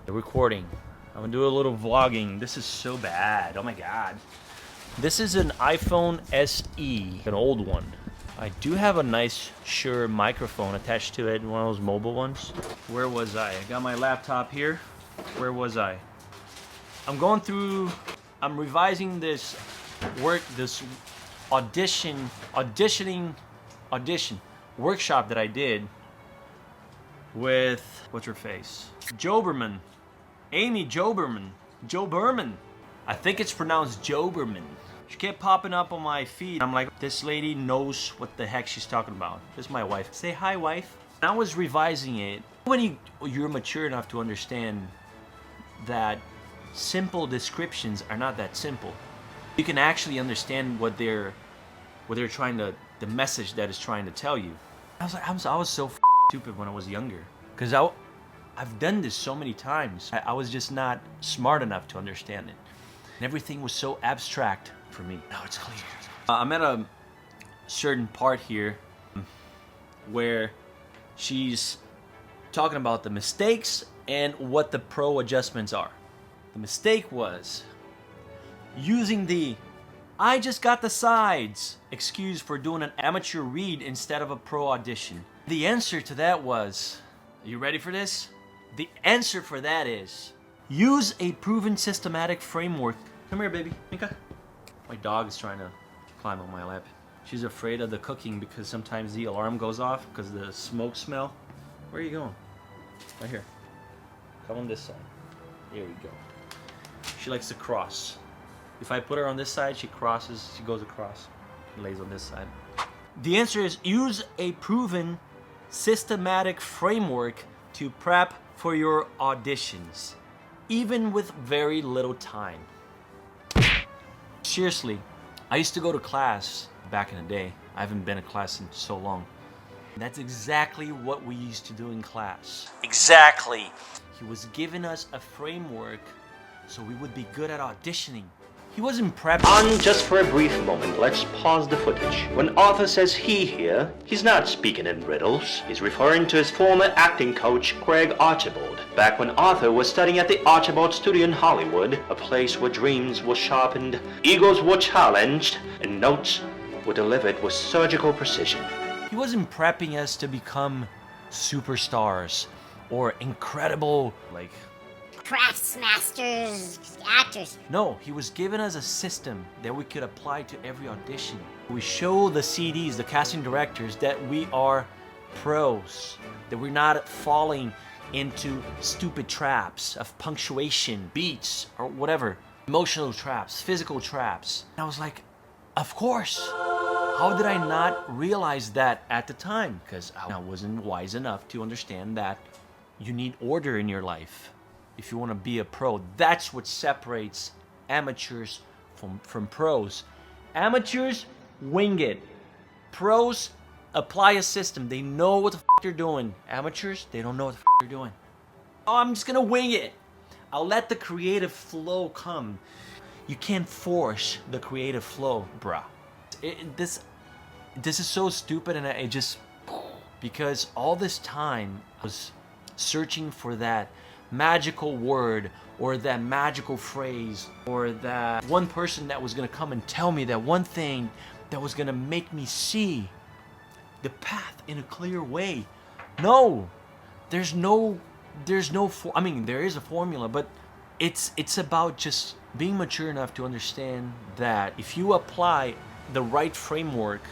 The recording. I'm gonna do a little vlogging. This is so bad. Oh my god. This is an iPhone SE, an old one. I do have a nice Shure microphone attached to it, one of those mobile ones. Where was I? I got my laptop here. Where was I? I'm going through, I'm revising this audition workshop that I did with, what's her face? Joberman. Amy Joberman. I think it's pronounced Joberman. She kept popping up on my feed. I'm like, this lady knows what the heck she's talking about. This is my wife. Say hi, wife. I was revising it. When you're mature enough to understand that simple descriptions are not that simple. You can actually understand what they're trying to, the message that is trying to tell you. I was like, I was so stupid when I was younger. Because I've done this so many times. I was just not smart enough to understand it. And everything was so abstract for me. Now it's clear. I'm at a certain part here where she's talking about the mistakes and what the pro adjustments are. The mistake was using the "I just got the sides" excuse for doing an amateur read instead of a pro audition. The answer to that was, are you ready for this? The answer for that is, use a proven systematic framework. Come here, baby. Mika. My dog is trying to climb on my lap. She's afraid of the cooking because sometimes the alarm goes off because of the smoke smell. Where are you going? Right here. Come on this side. Here we go. She likes to cross. If I put her on this side, she crosses, she goes across, lays on this side. The answer is, use a proven systematic framework to prep for your auditions, even with very little time. Seriously, I used to go to class back in the day. I haven't been in class in so long. That's exactly what we used to do in class. Exactly. He was giving us a framework so we would be good at auditioning. He wasn't prepped. On just for a brief moment, let's pause the footage. When Arthur says he here, he's not speaking in riddles. He's referring to his former acting coach, Craig Archibald. Back when Arthur was studying at the Archibald Studio in Hollywood, a place where dreams were sharpened, egos were challenged, and notes were delivered with surgical precision. He wasn't prepping us to become superstars or incredible, like, crafts masters, actors. no, he was giving us a system that we could apply to every audition. We show the CDs, the casting directors, that we are pros, that we're not falling into stupid traps of punctuation, beats, or whatever. Emotional traps, physical traps. And I was like, of course. How did I not realize that at the time? Because I wasn't wise enough to understand that you need order in your life. If you want to be a pro, that's what separates amateurs from pros. Amateurs wing it. Pros apply a system. They know what the they're doing. Amateurs, they don't know what the they're doing. Oh, I'm just gonna wing it. I'll let the creative flow come. You can't force the creative flow, bruh. This is so stupid, and it just, because all this time I was searching for that magical word or that magical phrase or that one person that was gonna come and tell me that one thing that was gonna make me see the path in a clear way. No, there is a formula, but it's about just being mature enough to understand that if you apply the right framework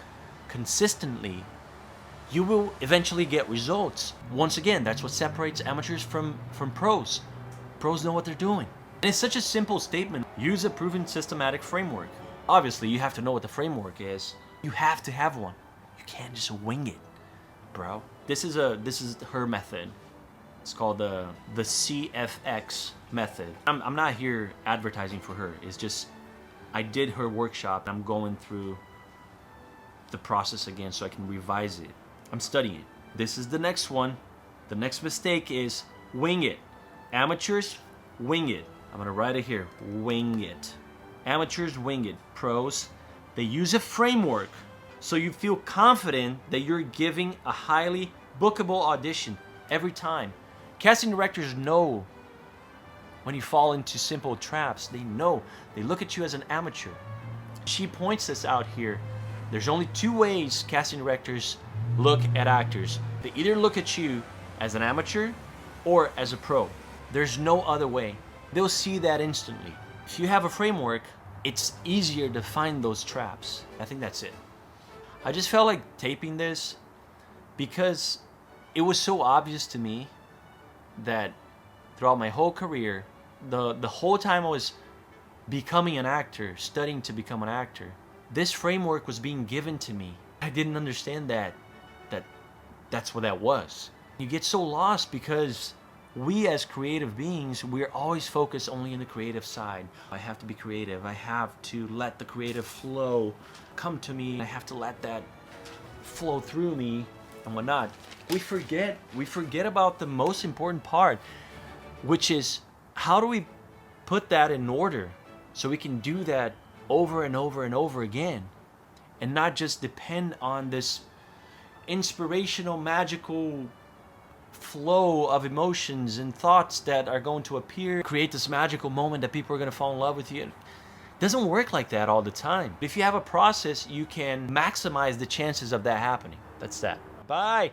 consistently, you will eventually get results. Once again, that's what separates amateurs from pros. Pros know what they're doing. And it's such a simple statement. Use a proven systematic framework. Obviously, you have to know what the framework is. You have to have one. You can't just wing it, bro. This is her method. It's called the CFX method. I'm not here advertising for her. It's just, I did her workshop. I'm going through the process again so I can revise it. I'm studying it. This is the next one. The next mistake is wing it. Amateurs, wing it. I'm gonna write it here. Wing it. Amateurs wing it. Pros, they use a framework so you feel confident that you're giving a highly bookable audition every time. Casting directors know when you fall into simple traps. They know. They look at you as an amateur. She points this out here. There's only two ways casting directors look at actors. They either look at you as an amateur or as a pro. There's no other way. They'll see that instantly. If you have a framework, it's easier to find those traps. I think that's it. I just felt like taping this because it was so obvious to me that throughout my whole career, the whole time I was becoming an actor, studying to become an actor, this framework was being given to me. I didn't understand that's what that was. You get so lost because we as creative beings, we're always focused only on the creative side. I have to be creative. I have to let the creative flow come to me. I have to let that flow through me and whatnot. We forget about the most important part, which is how do we put that in order so we can do that over and over and over again and not just depend on this inspirational, magical flow of emotions and thoughts that are going to appear, create this magical moment that people are going to fall in love with you. It doesn't work like that all the time. If you have a process, you can maximize the chances of that happening. That's that. Bye.